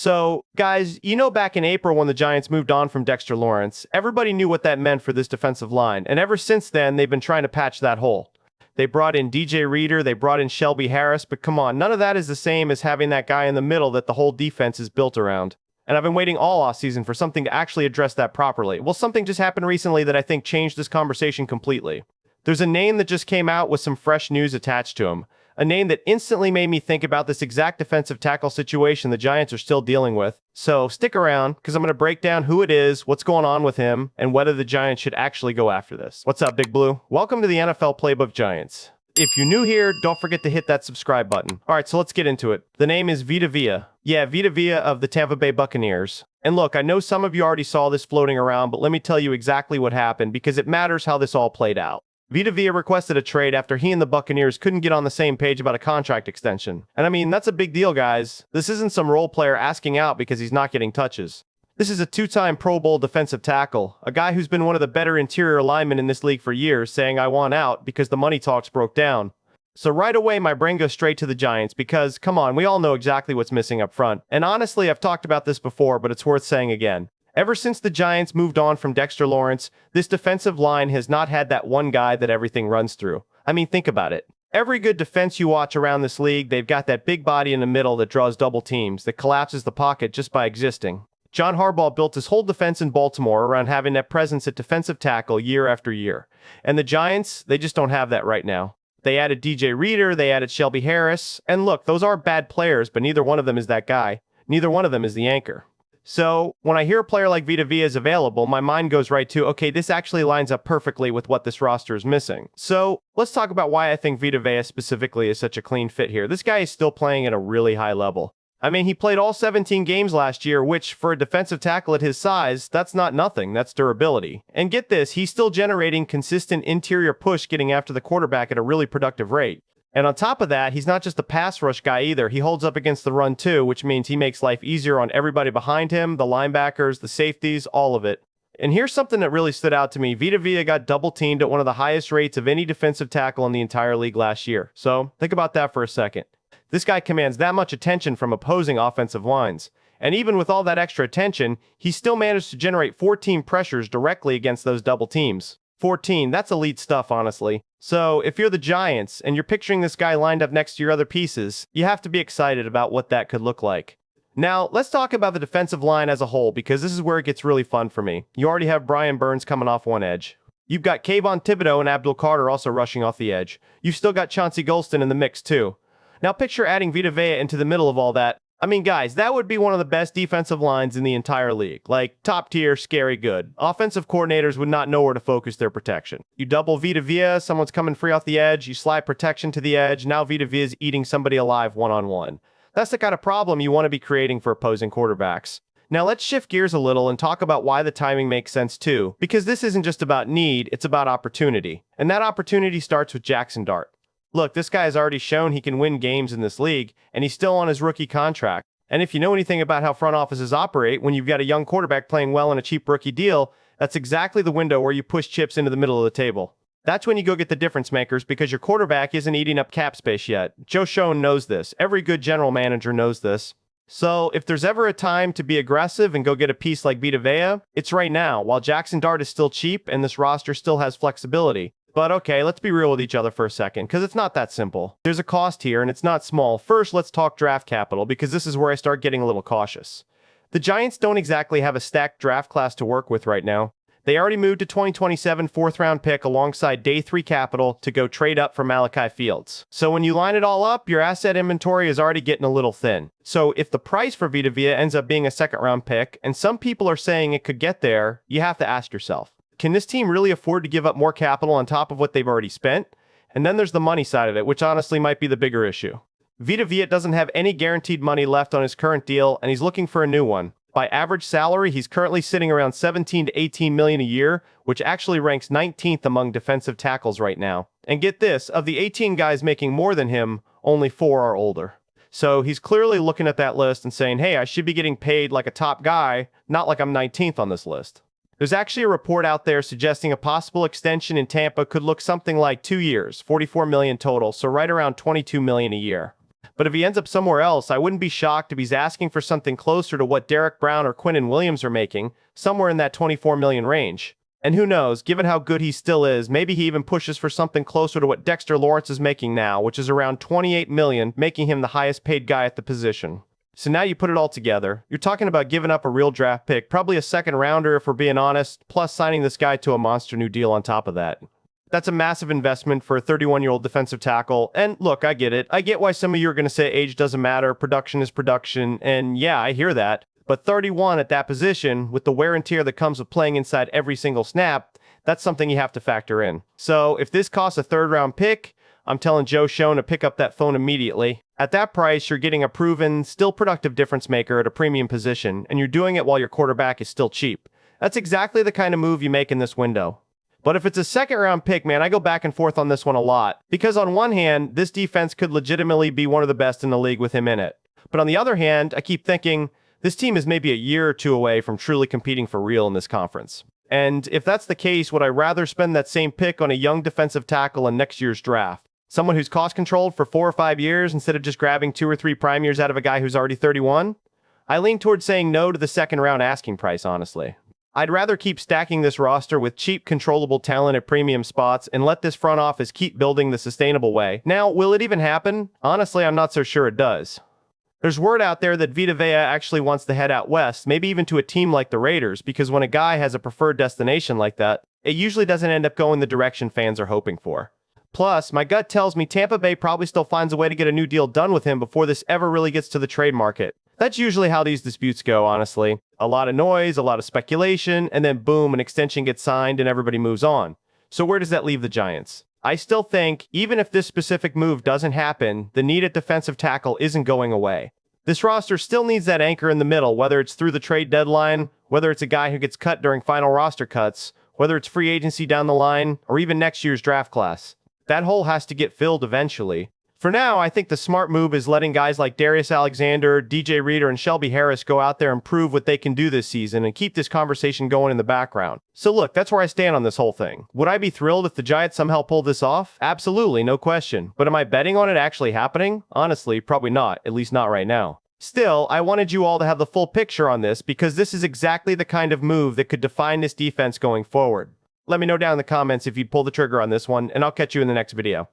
So, guys, back in April when the Giants moved on from Dexter Lawrence, everybody knew what that meant for this defensive line, and ever since then, they've been trying to patch that hole. They brought in DJ Reader, they brought in Shelby Harris, but come on, none of that is the same as having that guy in the middle that the whole defense is built around. And I've been waiting all offseason for something to actually address that properly. Well, something just happened recently that I think changed this conversation completely. There's a name that just came out with some fresh news attached to him. A name that instantly made me think about this exact defensive tackle situation the Giants are still dealing with. So stick around, because I'm going to break down who it is, what's going on with him, and whether the Giants should actually go after this. What's up, Big Blue? Welcome to the NFL Playbook Giants. If you're new here, don't forget to hit that subscribe button. Alright, so let's get into it. The name is Vita Vea. Yeah, Vita Vea of the Tampa Bay Buccaneers. And look, I know some of you already saw this floating around, but let me tell you exactly what happened, because it matters how this all played out. Vita Vea requested a trade after he and the Buccaneers couldn't get on the same page about a contract extension. And I mean, that's a big deal, guys. This isn't some role player asking out because he's not getting touches. This is a two-time Pro Bowl defensive tackle, a guy who's been one of the better interior linemen in this league for years, saying I want out because the money talks broke down. So right away, my brain goes straight to the Giants because, come on, we all know exactly what's missing up front. And honestly, I've talked about this before, but it's worth saying again. Ever since the Giants moved on from Dexter Lawrence, this defensive line has not had that one guy that everything runs through. I mean, think about it. Every good defense you watch around this league, they've got that big body in the middle that draws double teams, that collapses the pocket just by existing. John Harbaugh built his whole defense in Baltimore around having that presence at defensive tackle year after year. And the Giants, they just don't have that right now. They added DJ Reader, they added Shelby Harris, and look, those are bad players, but neither one of them is that guy. Neither one of them is the anchor. So, when I hear a player like Vita Vea is available, my mind goes right to, okay, this actually lines up perfectly with what this roster is missing. So, let's talk about why I think Vita Vea specifically is such a clean fit here. This guy is still playing at a really high level. I mean, he played all 17 games last year, which, for a defensive tackle at his size, that's not nothing, that's durability. And get this, he's still generating consistent interior push getting after the quarterback at a really productive rate. And on top of that, he's not just a pass rush guy either. He holds up against the run too, which means he makes life easier on everybody behind him, the linebackers, the safeties, all of it. And here's something that really stood out to me. Vita Vea got double teamed at one of the highest rates of any defensive tackle in the entire league last year. So think about that for a second. This guy commands that much attention from opposing offensive lines. And even with all that extra attention, he still managed to generate 14 pressures directly against those double teams. 14, that's elite stuff, honestly. So, if you're the Giants, and you're picturing this guy lined up next to your other pieces, you have to be excited about what that could look like. Now, let's talk about the defensive line as a whole, because this is where it gets really fun for me. You already have Brian Burns coming off one edge. You've got Kayvon Thibodeaux and Abdul Carter also rushing off the edge. You've still got Chauncey Golston in the mix, too. Now, picture adding Vita Vea into the middle of all that. I mean, guys, that would be one of the best defensive lines in the entire league. Like, top tier, scary good. Offensive coordinators would not know where to focus their protection. You double Vita Vea, someone's coming free off the edge, you slide protection to the edge, now Vita Vea's eating somebody alive one-on-one. That's the kind of problem you want to be creating for opposing quarterbacks. Now let's shift gears a little and talk about why the timing makes sense too, because this isn't just about need, it's about opportunity. And that opportunity starts with Jaxson Dart. Look, this guy has already shown he can win games in this league, and he's still on his rookie contract. And if you know anything about how front offices operate, when you've got a young quarterback playing well in a cheap rookie deal, that's exactly the window where you push chips into the middle of the table. That's when you go get the difference makers because your quarterback isn't eating up cap space yet. Joe Schoen knows this. Every good general manager knows this. So, if there's ever a time to be aggressive and go get a piece like Vita Vea, it's right now, while Jaxson Dart is still cheap and this roster still has flexibility. But okay, let's be real with each other for a second, because it's not that simple. There's a cost here, and it's not small. First, let's talk draft capital, because this is where I start getting a little cautious. The Giants don't exactly have a stacked draft class to work with right now. They already moved a 2027 fourth-round pick alongside day 3 capital to go trade up for Malachi Fields. So when you line it all up, your asset inventory is already getting a little thin. So if the price for Vita Vea ends up being a second-round pick, and some people are saying it could get there, you have to ask yourself, can this team really afford to give up more capital on top of what they've already spent? And then there's the money side of it, which honestly might be the bigger issue. Vita Vea doesn't have any guaranteed money left on his current deal, and he's looking for a new one. By average salary, he's currently sitting around 17 to 18 million a year, which actually ranks 19th among defensive tackles right now. And get this, of the 18 guys making more than him, only 4 are older. So he's clearly looking at that list and saying, hey, I should be getting paid like a top guy, not like I'm 19th on this list. There's actually a report out there suggesting a possible extension in Tampa could look something like 2 years, 44 million total, so right around 22 million a year. But if he ends up somewhere else, I wouldn't be shocked if he's asking for something closer to what Derek Brown or Quinnen Williams are making, somewhere in that 24 million range. And who knows, given how good he still is, maybe he even pushes for something closer to what Dexter Lawrence is making now, which is around 28 million, making him the highest paid guy at the position. So now you put it all together, you're talking about giving up a real draft pick, probably a second rounder if we're being honest, plus signing this guy to a monster new deal on top of that. That's a massive investment for a 31-year-old defensive tackle, and look, I get it. I get why some of you are going to say age doesn't matter, production is production, and yeah, I hear that. But 31 at that position, with the wear and tear that comes with playing inside every single snap, that's something you have to factor in. So if this costs a third-round pick, I'm telling Joe Schoen to pick up that phone immediately. At that price, you're getting a proven, still productive difference maker at a premium position, and you're doing it while your quarterback is still cheap. That's exactly the kind of move you make in this window. But if it's a second-round pick, man, I go back and forth on this one a lot. Because on one hand, this defense could legitimately be one of the best in the league with him in it. But on the other hand, I keep thinking, this team is maybe a year or two away from truly competing for real in this conference. And if that's the case, would I rather spend that same pick on a young defensive tackle in next year's draft? Someone who's cost-controlled for 4 or 5 years instead of just grabbing 2 or 3 prime years out of a guy who's already 31? I lean towards saying no to the second-round asking price, honestly. I'd rather keep stacking this roster with cheap, controllable talent at premium spots and let this front office keep building the sustainable way. Now, will it even happen? Honestly, I'm not so sure it does. There's word out there that Vita Vea actually wants to head out west, maybe even to a team like the Raiders, because when a guy has a preferred destination like that, it usually doesn't end up going the direction fans are hoping for. Plus, my gut tells me Tampa Bay probably still finds a way to get a new deal done with him before this ever really gets to the trade market. That's usually how these disputes go, honestly. A lot of noise, a lot of speculation, and then boom, an extension gets signed and everybody moves on. So where does that leave the Giants? I still think, even if this specific move doesn't happen, the need at defensive tackle isn't going away. This roster still needs that anchor in the middle, whether it's through the trade deadline, whether it's a guy who gets cut during final roster cuts, whether it's free agency down the line, or even next year's draft class. That hole has to get filled eventually. For now, I think the smart move is letting guys like Darius Alexander, DJ Reader, and Shelby Harris go out there and prove what they can do this season and keep this conversation going in the background. So look, that's where I stand on this whole thing. Would I be thrilled if the Giants somehow pulled this off? Absolutely, no question. But am I betting on it actually happening? Honestly, probably not, at least not right now. Still, I wanted you all to have the full picture on this because this is exactly the kind of move that could define this defense going forward. Let me know down in the comments if you'd pull the trigger on this one, and I'll catch you in the next video.